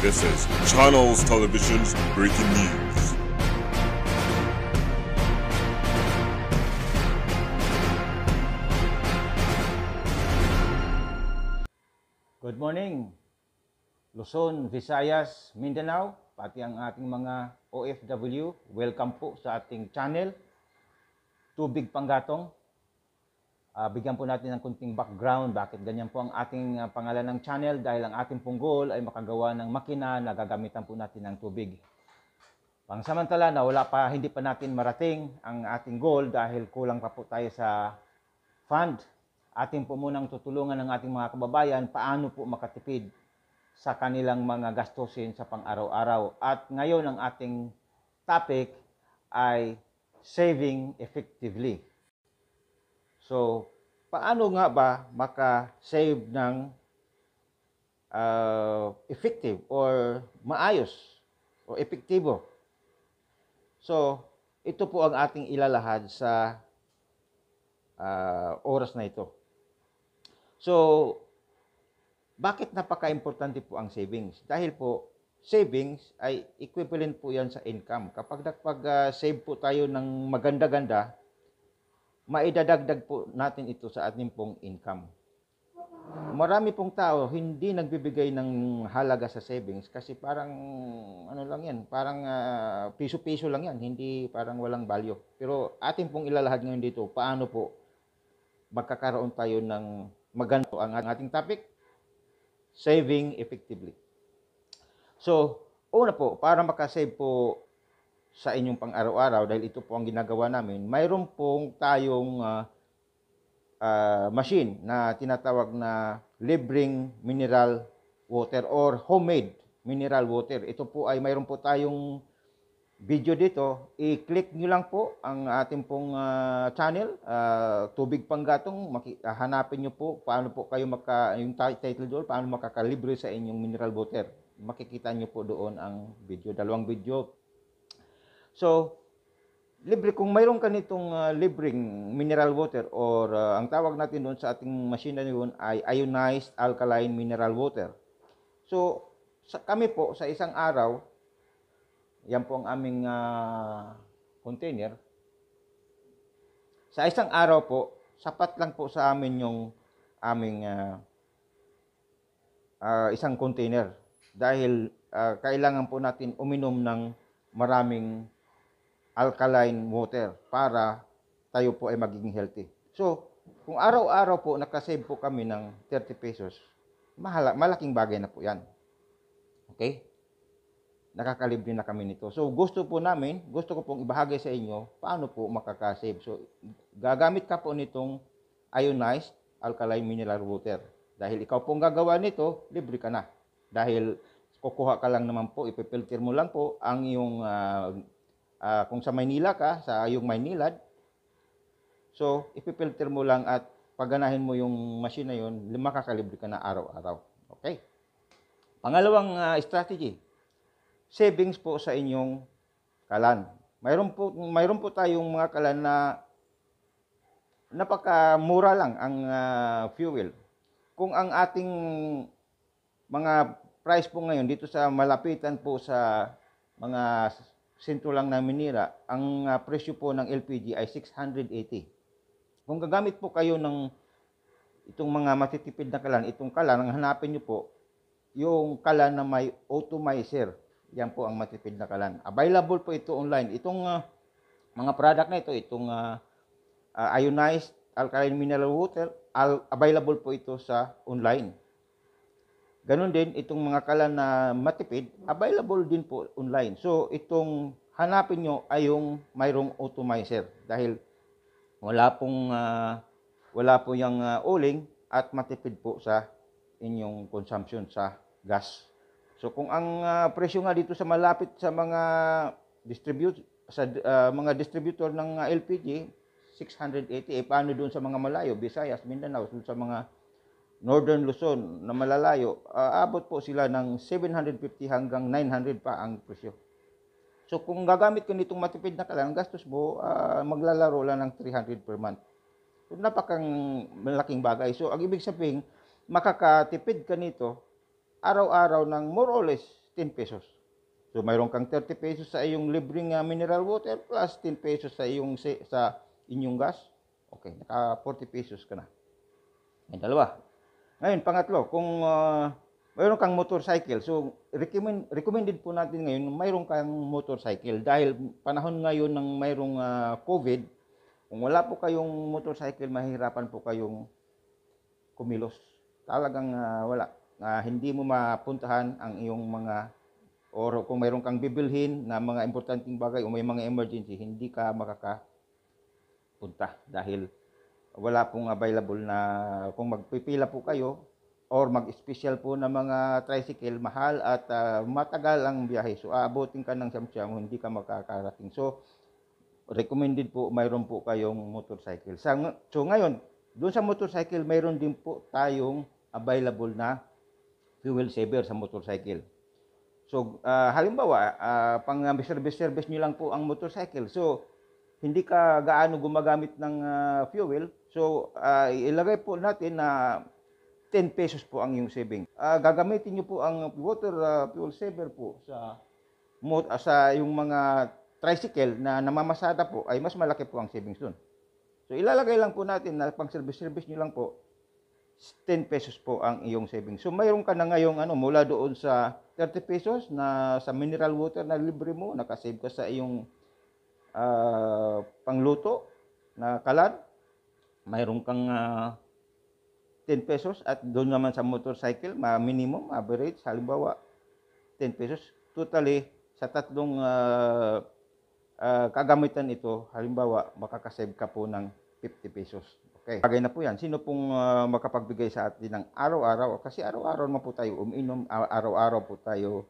This is Channels Television's breaking news. Good morning, Luzon, Visayas, Mindanao, pati ang ating mga OFW. Welcome po sa ating channel, Tubig Panggatong. Bigyan po natin ng kunting background, bakit ganyan po ang ating pangalan ng channel, dahil ang ating pong goal ay makagawa ng makina na gagamitan po natin ng tubig. Pansamantala na hindi pa natin marating ang ating goal dahil kulang pa po tayo sa fund. Atin po munang tutulungan ng ating mga kababayan paano po makatipid sa kanilang mga gastusin sa pang-araw-araw. At ngayon ang ating topic ay saving effectively. So, paano nga ba maka-save ng effective or maayos o epektibo? So, ito po ang ating ilalahad sa oras na ito. So, bakit napaka-importante po ang savings? Dahil po, savings ay equivalent po yan sa income. Kapag save po tayo ng maganda-ganda, maidadagdag po natin ito sa ating pong income. Marami pong tao hindi nagbibigay ng halaga sa savings kasi parang ano lang yan, parang piso-piso lang yan, hindi parang walang value. Pero atin pong ilalahad ngayon dito, paano po magkakaroon tayo ng maganda. Ang ating topic, saving effectively. So, una po, para makasave po sa inyong pang-araw-araw, dahil ito po ang ginagawa namin, mayroon pong tayong machine na tinatawag na libreng mineral water or homemade mineral water. Ito po ay mayroon po tayong video dito. I-click nyo lang po ang ating pong channel, Tubig Panggatong. Hanapin nyo po paano po kayo yung title doon, paano makakalibre sa inyong mineral water. Makikita nyo po doon ang video, dalawang video. So, libre, kung mayroon ka nitong libreng mineral water or ang tawag natin doon sa ating machine na yun ay ionized alkaline mineral water. So, kami po sa isang araw, yan po ang aming container. Sa isang araw po, sapat lang po sa amin yung aming isang container. Dahil kailangan po natin uminom ng maraming alkaline water para tayo po ay magiging healthy. So, kung araw-araw po nakasave po kami ng 30 pesos, malaking bagay na po yan. Okay? Nakakalibre na kami nito. So, gusto ko pong ibahagi sa inyo paano po makakasave. So, gagamit ka po nitong ionized alkaline mineral water. Dahil ikaw pong gagawa nito, libre ka na. Dahil kukuha ka lang naman po, ipipilter mo lang po ang iyong kung sa Maynila ka, sa iyong Maynilad, so ipipilter mo lang at pagganahin mo yung machine na yun, makakalibre ka na araw-araw. Okay? Pangalawang strategy, savings po sa inyong kalan. Mayroon po tayong mga kalan na napakamura lang ang fuel. Kung ang ating mga price po ngayon dito sa malapitan po sa mga sentro lang na Manila, ang presyo po ng LPG ay 680. Kung gagamit po kayo ng itong mga matitipid na kalan, itong kalan, ang hanapin nyo po, yung kalan na may atomizer. Yan po ang matipid na kalan. Available po ito online. Itong mga product na ito, itong ionized alkaline mineral water, available po ito sa online. Ganon din, itong mga kalan na matipid, available din po online. So, itong hanapin nyo ay yung mayroong atomizer. Dahil wala po yung uling at matipid po sa inyong consumption sa gas. So, kung ang presyo nga dito sa malapit sa mga distributor ng LPG, 680. Paano doon sa mga malayo, Visayas, Mindanao, doon sa mga Northern Luzon na malalayo, abot po sila ng 750 hanggang 900 pa ang presyo. So kung gagamit ka nitong matipid na kalan, ang gastos mo maglalaro lang ng 300 per month. So napakang malaking bagay. So ang ibig sabihin, makakatipid ka nito araw-araw ng more or less 10 pesos. So mayroon kang 30 pesos sa iyong libreng mineral water plus 10 pesos sa iyong sa inyong gas. Okay, naka 40 pesos ka na. May dalawa. Ngayon, pangatlo, kung mayroon kang motorcycle, so recommended po natin ngayon mayroon kang motorcycle dahil panahon ngayon ng mayroong COVID, kung wala po kayong motorcycle, mahirapan po kayong kumilos. Talagang wala. Hindi mo mapuntahan ang iyong mga or kung mayroon kang bibilhin na mga importanteng bagay o may mga emergency, hindi ka makakapunta dahil wala pong available na kung magpipila po kayo or mag-special po na mga tricycle, mahal at matagal ang biyahe. So, aabutin ka ng siyam-siyam, hindi ka makakarating. So, recommended po, mayroon po kayong motorcycle. So, ngayon, doon sa motorcycle, mayroon din po tayong available na fuel saver sa motorcycle. So, halimbawa, pang service nyo lang po ang motorcycle. So, hindi ka gaano gumagamit ng fuel. So, ilagay po natin na 10 pesos po ang iyong saving. Gagamitin nyo po ang fuel saver po sa yung mga tricycle na namamasada po, ay mas malaki po ang savings dun. So, ilalagay lang po natin na pang service nyo lang po, 10 pesos po ang iyong savings. So, mayroon ka na ngayong mula doon sa 30 pesos na sa mineral water na libre mo, nakasave ka sa iyong pangluto na kalan. Mayroon kang 10 pesos at doon naman sa motorcycle, minimum, average, halimbawa, 10 pesos. Totally, sa tatlong kagamitan ito, halimbawa, makakasave ka po ng 50 pesos. Okay. Bagay na po yan. Sino pong makapagbigay sa atin ng araw-araw? Kasi araw-araw naman po tayo umiinom, araw-araw po tayo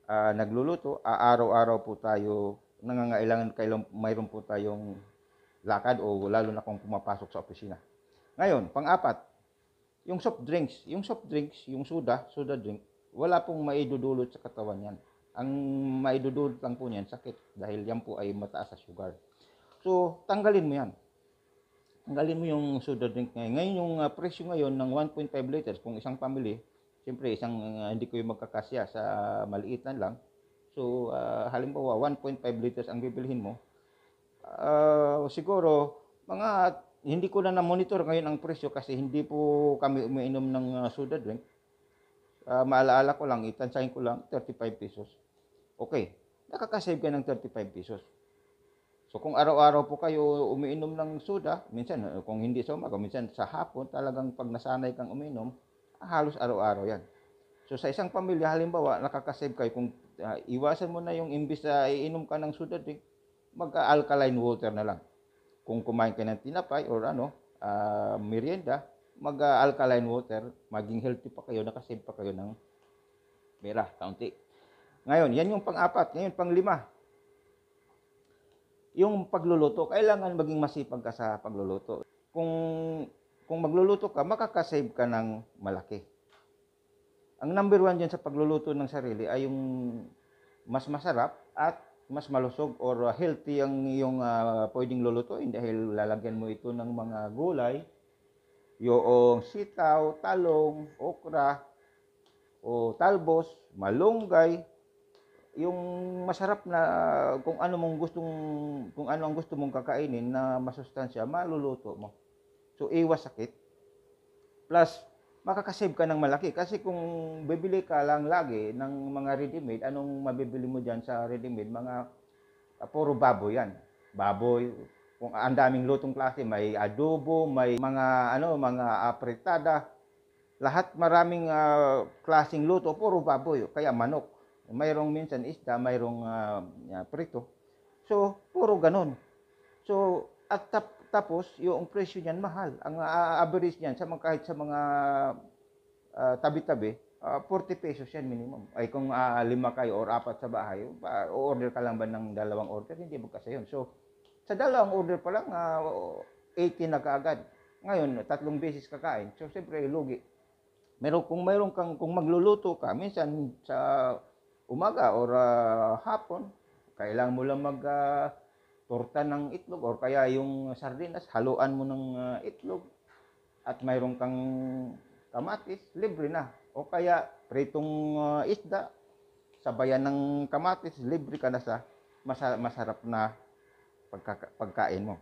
nagluluto, araw-araw po tayo nangangailangan mayroon po tayong lakad o lalo na kung pumapasok sa opisina. Ngayon, pang-apat, yung soft drinks, yung soda drink, wala pong maidudulot sa katawan yan. Ang maidudulot lang po niyan, sakit, dahil yan po ay mataas sa sugar. So, tanggalin mo yan. Tanggalin mo yung soda drink ngayon. Ngayon yung presyo ngayon ng 1.5 liters, kung isang family, siyempre hindi ko yung magkakasya sa maliitan lang. So, halimbawa 1.5 liters ang bibilhin mo. Siguro, hindi ko na monitor ngayon ang presyo kasi hindi po kami umiinom ng soda drink. Maalaala ko lang, itansahin ko lang, 35 pesos. Okay, nakakasave ka ng 35 pesos. So kung araw-araw po kayo umiinom ng soda, minsan kung hindi sa umaga, minsan sa hapon, talagang pag nasanay kang umiinom, halos araw-araw yan. So sa isang pamilya, halimbawa, nakakasave kayo, kung iwasan mo na yung imbis na iinom ka ng soda drink, mag-alkaline water na lang. Kung kumain ka ng tinapay or merienda, mag-alkaline water, maging healthy pa kayo, nakasave pa kayo ng pera, kaunti. Ngayon, yan yung pang-apat. Ngayon, pang-lima. Yung pagluluto, kailangan maging masipag ka sa pagluluto. Kung magluluto ka, makakasave ka ng malaki. Ang number one dyan sa pagluluto ng sarili ay yung mas masarap at mas malusog or healthy ang iyong pwedeng lulutuin dahil lalagyan mo ito ng mga gulay, yung sitaw, talong, okra, o talbos, malunggay, yung masarap na kung ano ang gusto mong kakainin na masustansya, maluluto mo. So, iwas sakit. Plus, makakasave ka ng malaki. Kasi kung bibili ka lang lagi ng mga ready-made, anong mabibili mo dyan sa ready-made? Puro baboy yan. Baboy. Kung ang daming lutong klase, may adobo, may mga apritada. Lahat maraming klaseng luto, puro baboy. Kaya manok. Mayroong minsan isda, mayroong prito. So, puro ganon. So, at tapos, yung presyo niyan mahal. Ang average niyan, kahit sa mga tabi-tabi, 40 pesos yan minimum. Ay kung 5 kayo or 4 sa bahay, order ka lang ba ng 2 order? Hindi mo kasi yun. So, sa 2 order pa lang, 80 na kaagad. Ngayon, 3 beses kakain. So, siyempre, lugi. Kung magluluto ka, minsan sa umaga or hapon, kailangan mo lang torta ng itlog or kaya yung sardinas, haluan mo ng itlog at mayroon kang kamatis, libre na. O kaya pritong isda, sabayan ng kamatis, libre ka na sa masarap na pagkain mo.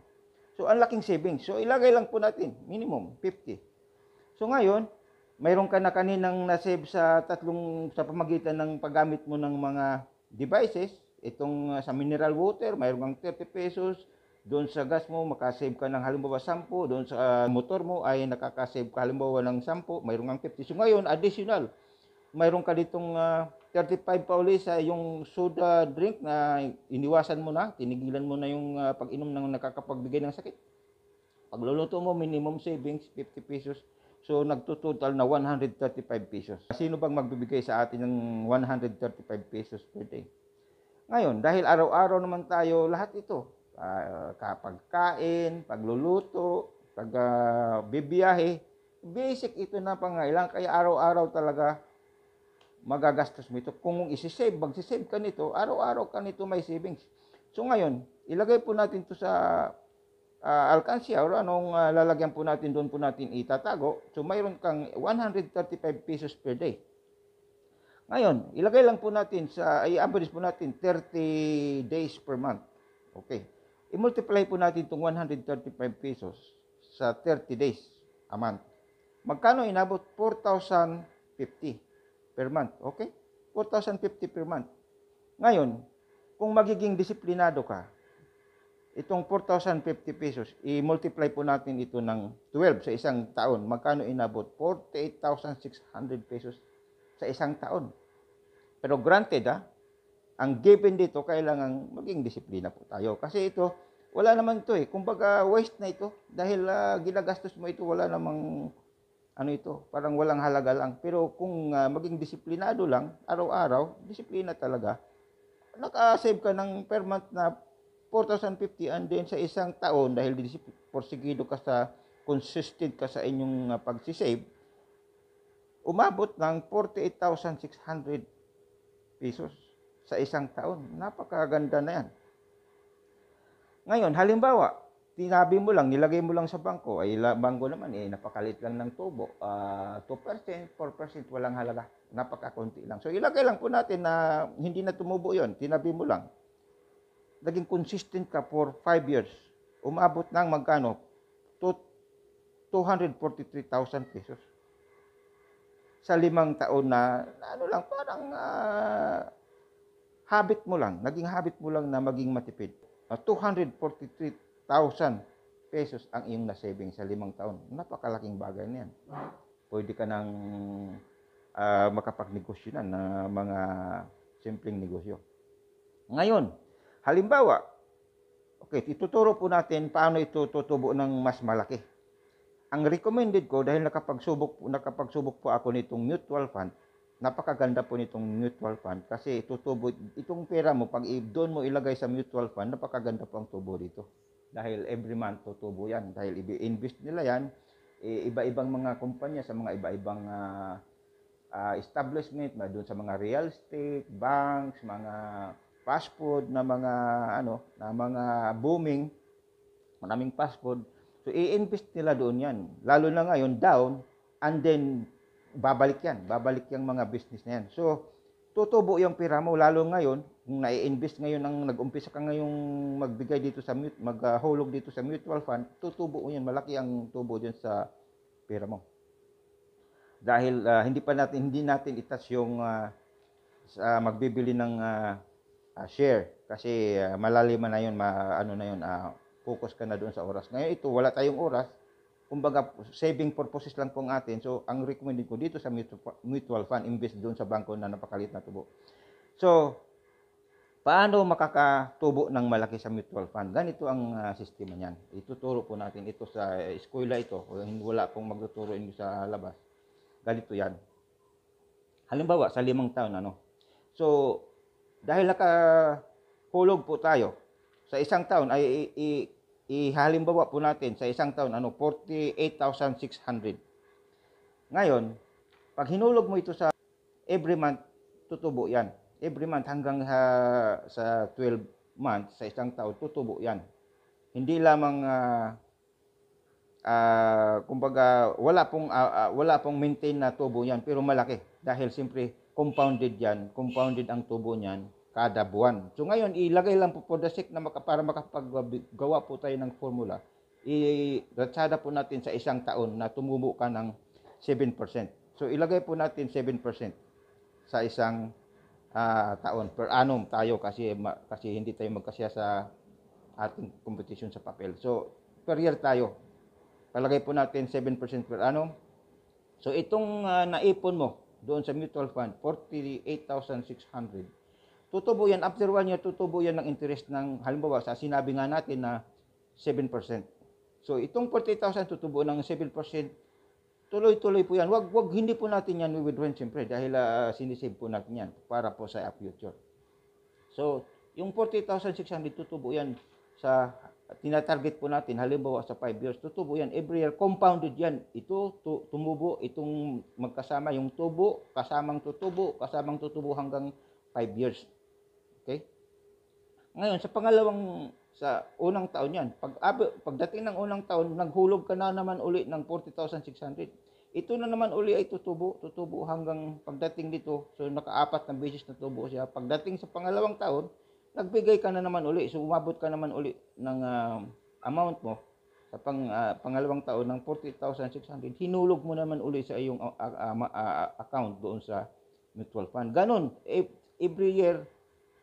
So, ang laking savings. So, ilagay lang po natin, minimum, 50. So, ngayon, mayroon ka na kaninang na-save sa pamagitan ng paggamit mo ng mga devices. Itong sa mineral water, mayroon kang 30 pesos. Doon sa gas mo, makasave ka ng halimbawa 10. Doon sa motor mo ay nakakasave ka halimbawa ng 10. Mayroon kang 50. So, ngayon, additional, mayroon ka ditong 35 pa uli sa yung soda drink na iniwasan mo na, tinigilan mo na yung pag-inom ng nakakapagbigay ng sakit. Pagluluto mo, minimum savings, 50 pesos. So, nagtutotal na 135 pesos. Sino bang magbibigay sa atin ng 135 pesos per day? Ngayon, dahil araw-araw naman tayo, lahat ito, pagkain, pagluluto, bibiyahe, basic ito na pangailangan. Kaya araw-araw talaga magagastos mo ito. Kung isi-save, magsisave ka nito, araw-araw ka nito may savings. So ngayon, ilagay po natin ito sa alkansya or anong lalagyan po natin, doon po natin itatago. So mayroon kang 135 pesos per day. Ngayon, ilagay lang po natin i-average po natin 30 days per month. Okay. I-multiply po natin itong 135 pesos sa 30 days a month. Magkano inabot? 4,050 per month. Okay? 4,050 per month. Ngayon, kung magiging disiplinado ka, itong 4,050 pesos, i-multiply po natin ito ng 12 sa isang taon. Magkano inabot? 48,600 pesos sa isang taon. Pero granted, ang given dito, kailangan maging disiplina po tayo. Kasi ito, wala naman ito eh. Kumbaga, waste na ito. Dahil ginagastos mo ito, wala namang parang walang halaga lang. Pero kung maging disiplinado lang, araw-araw, disiplina talaga, naka-save ka ng per month na 4,050 and then sa isang taon, dahil porsigido ka consistent ka sa inyong pagsisave, umabot ng 48,600 pesos sa isang taon. Napakaganda na yan. Ngayon, halimbawa, tinabi mo lang, nilagay mo lang sa bangko, ay bangko naman, napakalit lang ng tubo. 2%, 4%, walang halaga. Napakakunti lang. So, ilagay lang po natin na hindi na tumubo yon. Tinabi mo lang. Naging consistent ka for 5 years. Umabot ng magkano? 243,000 pesos. Sa 5 taon na parang habit mo lang. Naging habit mo lang na maging matipid. 243,000 pesos ang iyong na-saving sa 5 taon. Napakalaking bagay na yan. Pwede ka nang makapagnegosyo na ng mga simpleng negosyo. Ngayon, halimbawa, okay, ituturo po natin paano ito tutubo ng mas malaki. Ang recommended ko, dahil nakapagsubok po ako nitong mutual fund, napakaganda po nitong mutual fund kasi tutubo itong pera mo, pag doon mo ilagay sa mutual fund, napakaganda po ang tubo dito. Dahil every month tutubo yan. Dahil i-invest nila yan, iba-ibang mga kumpanya sa mga iba-ibang establishment, doon sa mga real estate, banks, mga fast food na mga booming, maraming fast food. So i-invest nila doon yan. Lalo na ngayon down, and then babalik yung mga business na yan. So tutubo yung pera mo, lalo ngayon kung nai-invest ngayon nag-umpisa ka ngayong magbigay dito sa maghulog dito sa mutual fund, tutubo yan, malaki ang tubo diyan sa pera mo. Dahil hindi natin itas yung magbibili ng share kasi malaliman na yun, focus ka na doon sa oras. Ngayon ito, wala tayong oras. Kumbaga, saving purposes lang pong atin. So, ang recommended ko dito sa mutual fund, invest doon sa bangko na napakalit na tubo. So, paano makakatubo ng malaki sa mutual fund? Ganito ang sistema niyan. Ituturo po natin ito sa eskwela ito. Wala pong magtuturo sa labas. Ganito yan. Halimbawa, sa 5 taon, So, dahil nakahulog po tayo, sa isang taon ay halimbawa po natin sa isang taon 48,600. Ngayon, pag hinulog mo ito sa every month, tutubo yan. Every month hanggang sa 12 months, sa isang taon, tutubo yan. Hindi lamang kumbaga wala pong maintain na tubo yan, pero malaki dahil siyempre compounded ang tubo niyan kada buwan. So ngayon ilagay lang po for the sake na para makapaggawa po tayo ng formula, iratsada po natin sa isang taon na tumubo ka ng 7%. So ilagay po natin 7% sa isang taon per annum tayo kasi hindi tayo magkasya sa ating competition sa papel. So per year tayo. Palagay po natin 7% per annum. So itong naipon mo doon sa mutual fund, 48,600. Tutubo yan, after 1 year, tutubo yan ng interest ng, halimbawa, sa sinabi nga natin na 7%. So itong 48,000 tutubo ng 7%, tuloy-tuloy po yan. Hindi po natin yan withdraw siyempre dahil sinisave po natin yan para po sa future. So yung 48,600 tutubo yan sa tinatarget po natin, halimbawa sa 5 years, tutubo yan. Every year, compounded yan. Ito, tumubo, itong magkasama, yung tubo, kasamang tutubo hanggang 5 years. Okay? Ngayon, sa unang taon yan, pagdating ng unang taon, naghulog ka na naman uli ng 40,600. Ito na naman uli ay tutubo hanggang pagdating dito, so naka-4 na beses na tubo siya. Pagdating sa pangalawang taon, nagbigay ka na naman uli. So umabot ka naman uli ng amount mo sa pangalawang taon ng 40,600. Hinulog mo naman uli sa iyong account doon sa mutual fund. Ganon, every year,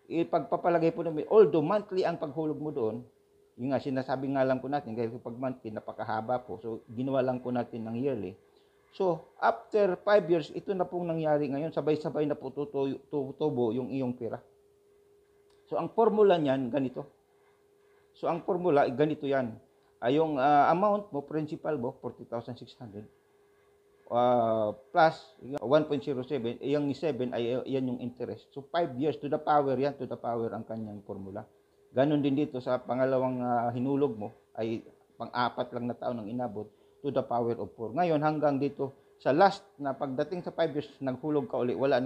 ipagpapalagay po namin, although monthly ang paghulog mo doon, yung nga sinasabi nga lang po natin, kasi pag monthly, napakahaba po. So ginawa lang po natin ng yearly. So after 5 years, ito na pong nangyari ngayon, sabay-sabay na po tutubo yung iyong pera. So, ang formula niyan, ganito. So, ang formula, ganito yan. Yung amount mo, principal mo, 40,600, plus 1.07, yung 7 ay yan yung interest. So, 5 years to the power yan, to the power ang kanyang formula. Ganon din dito sa pangalawang hinulog mo, ay pang-4 lang na taon ang inabot, to the power of 4. Ngayon, hanggang dito, sa last na pagdating sa 5 years, naghulog ka ulit, wala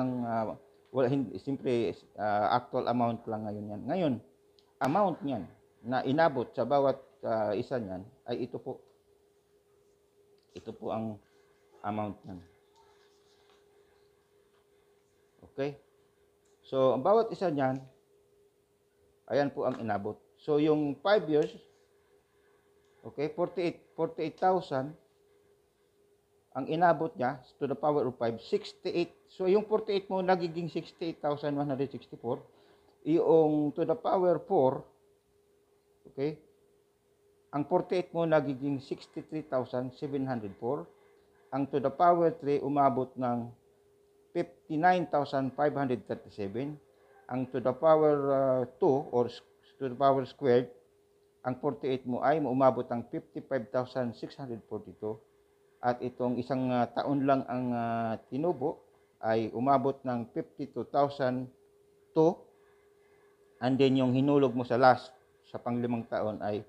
simpre actual amount lang ngayon yan. Ngayon, amount niyan na inabot sa bawat isa niyan ay ito po. Ito po ang amount niyan. Okay? So, ang bawat isa niyan, ayan po ang inabot. So, yung 5 years, okay, 48,000, ang inabot niya, to the power of 5, 68. So, yung 48 mo, nagiging 68,164. Yung to the power 4, okay, ang 48 mo, nagiging 63,704. Ang to the power 3, umabot ng 59,537. Ang to the power 2, or to the power squared, ang 48 mo ay umabot ng 55,642. At itong isang taon lang ang tinubo ay umabot ng 52,002. And then yung hinulog mo sa last, sa panglimang taon ay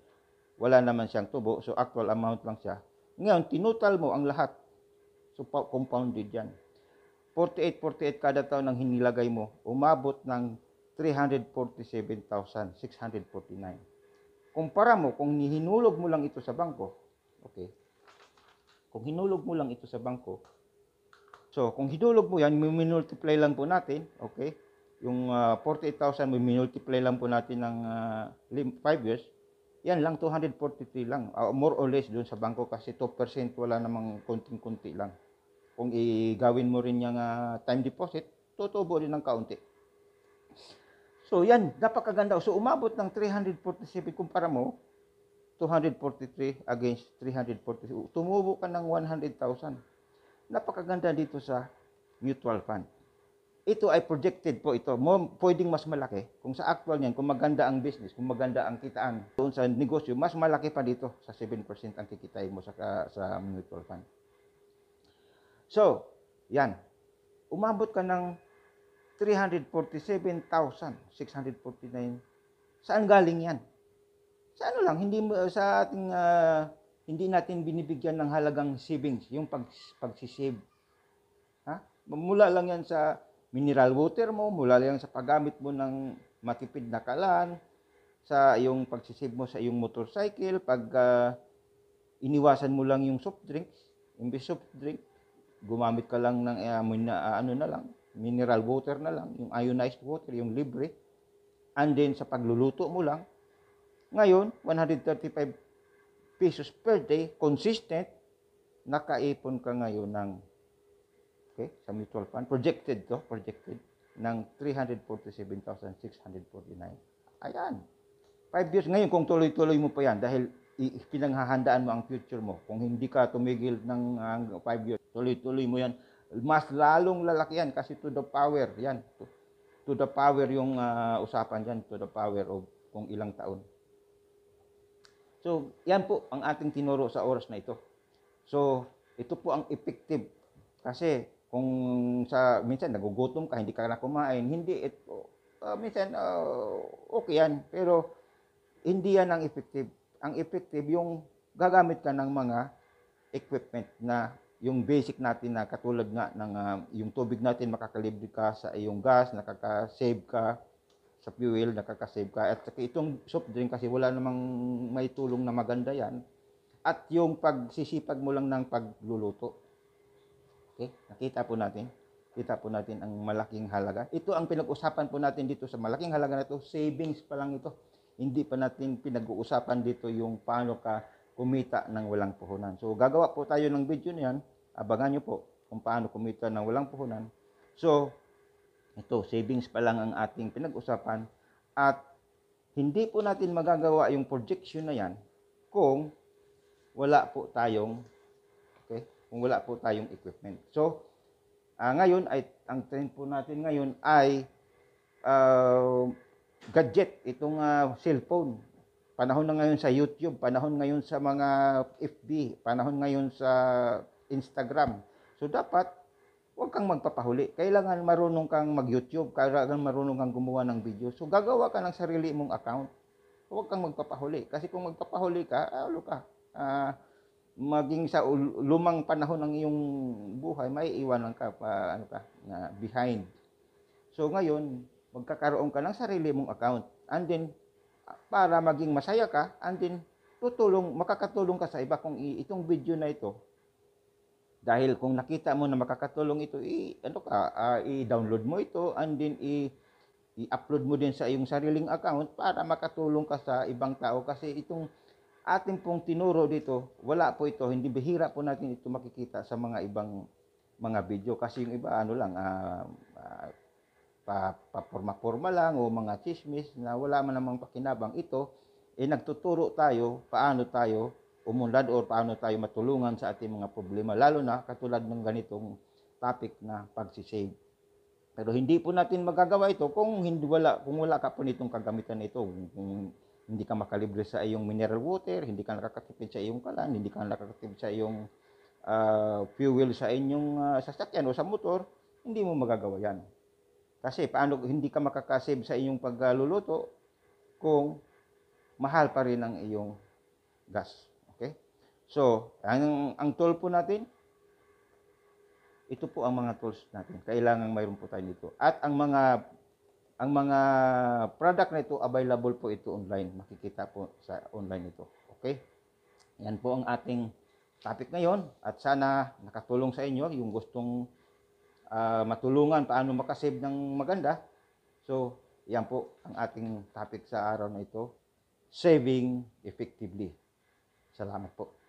wala naman siyang tubo. So actual amount lang siya. Ngayon, tinutal mo ang lahat. So compounded yan. 48 kada taon ang hinilagay mo, umabot ng 347,649. Kumpara mo, kung hinulog mo lang ito sa bangko, okay, kung hinulog mo lang ito sa bangko, so kung hinulog mo yan, multiply lang po natin, okay, yung 48,000, multiply lang po natin ng 5 years, yan lang, 243 lang, more or less doon sa bangko kasi 2% wala namang konting-kunti lang. Kung igawin mo rin yung time deposit, tutubo rin ng kaunti. So yan, napakaganda. So umabot ng 347, kumpara mo, 243 against 343. Tumubo ka ng 100,000. Napakaganda dito sa mutual fund. Ito ay projected po ito. Pwedeng mas malaki. Kung sa actual niyan, kung maganda ang business, kung maganda ang kitaan doon sa negosyo, mas malaki pa dito sa 7% ang kikitain mo sa mutual fund. So, yan. Umabot ka ng 347,649. Saan galing yan? Sa ano lang, sa ating hindi natin binibigyan ng halagang savings, yung pagsisave. Ha? Mula lang yan sa mineral water mo, mula lang sa paggamit mo ng matipid na kalan, sa yung pagsisave mo sa iyong motorcycle, iniwasan mo lang yung soft drinks, imbes soft drink, gumamit ka lang ng ano na lang, mineral water na lang, yung ionized water, yung libre. And then sa pagluluto mo lang, ngayon 135 pesos per day, consistent, nakaipon ka ngayon ng sa mutual fund, projected ng 347,649. Ayan. 5 years ngayon kung tuloy-tuloy mo pa yan dahil pinanghahandaan mo ang future mo. Kung hindi ka tumigil ng 5 years, tuloy-tuloy mo yan, mas lalong lalaki yan kasi to the power yan. To the power yung usapan dyan, to the power of kung ilang taon. So, yan po ang ating tinuro sa oras na ito. So, ito po ang effective. Kasi, kung minsan nagugutom ka, hindi ka na kumain, hindi ito, minsan okay yan. Pero, hindi yan ang effective. Ang effective, yung gagamit ka ng mga equipment na yung basic natin na katulad nga ng yung tubig natin, makakalibre ka sa iyong gas, nakaka-save ka sa fuel, nakaka-save ka. At itong soft drink kasi wala namang may tulong na maganda yan. At yung pagsisipag mo lang ng pagluluto. Okay? Nakita po natin. Kita po natin ang malaking halaga. Ito ang pinag-usapan po natin dito sa malaking halaga na ito. Savings pa lang ito. Hindi pa natin pinag-uusapan dito yung paano ka kumita ng walang puhunan. So, gagawa po tayo ng video niyan. Abangan nyo po kung paano kumita ng walang puhunan. So, ito, savings pa lang ang ating pinag-usapan. At hindi po natin magagawa yung projection na yan kung wala po tayong equipment. So, ngayon ay ang trend po natin ngayon ay gadget, itong cellphone. Panahon na ngayon sa YouTube, panahon ngayon sa mga FB, panahon ngayon sa Instagram. So dapat huwag kang magpapahuli. Kailangan marunong kang mag-YouTube, kailangan marunong kang gumawa ng video. So gagawa ka ng sarili mong account. Huwag kang magpapahuli kasi kung magpapahuli ka, maging sa lumang panahon ng iyong buhay, may iwanan ka na behind. So ngayon, magkakaroon ka ng sarili mong account. And then, para maging masaya ka, and then, makakatulong ka sa iba kung itong video na ito. Dahil kung nakita mo na makakatulong ito, i-download mo ito, and then, i-upload mo din sa iyong sariling account para makatulong ka sa ibang tao. Kasi itong ating pong tinuro dito, wala po ito, hindi bihira po natin ito makikita sa mga ibang mga video. Kasi yung iba, paporma-porma lang o mga chismis na wala man namang pakinabang. Ito, nagtuturo tayo paano tayo umunlad o paano tayo matulungan sa ating mga problema. Lalo na katulad ng ganitong topic na pagsisave. Pero hindi po natin magagawa ito kung wala ka po nitong kagamitan ito. Kung hindi ka makalibre sa iyong mineral water, hindi ka nakakatipid sa iyong kalan, hindi ka nakakatipid sa iyong fuel sa inyong sasakyan o sa motor, hindi mo magagawa yan. Kasi paano hindi ka makakasave sa iyong pagluluto kung mahal pa rin ang iyong gas. Okay? So, ang tool po natin, ito po ang mga tools natin. Kailangan mayroon po tayo dito. At ang mga product na ito, available po ito online. Makikita po sa online ito. Okay? Yan po ang ating topic ngayon. At sana nakatulong sa inyo yung gustong matulungan paano makasave ng maganda. So, yan po ang ating topic sa araw na ito. Saving effectively. Salamat po.